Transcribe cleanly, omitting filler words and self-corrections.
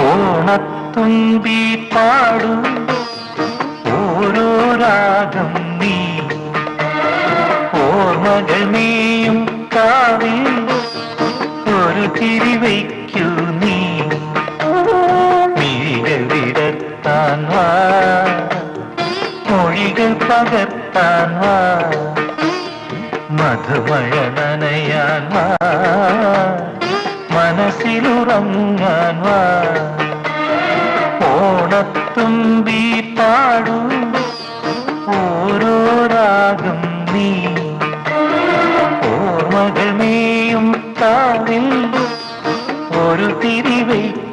ഓണത്തുമ്പി പാടൂ ഓരോ രാഗം നീ ഓർമ്മകൾ നീയും കാവിൽ ഒരു തിരി വയ്ക്കൂ നീ മിഴികൾ വിടത്താൻ വാ മൊഴികൾ പകർത്താൻ വാ മധുമഴ നനയാൻ വാ മനസ്സിലുറങ്ങാൻ വാ ഓണത്തുമ്പി പാടൂ ഓരോ രാഗം നീ ഓർമ്മകൾ നീയും കാവിൽ ഒരു തിരി വയ്ക്കും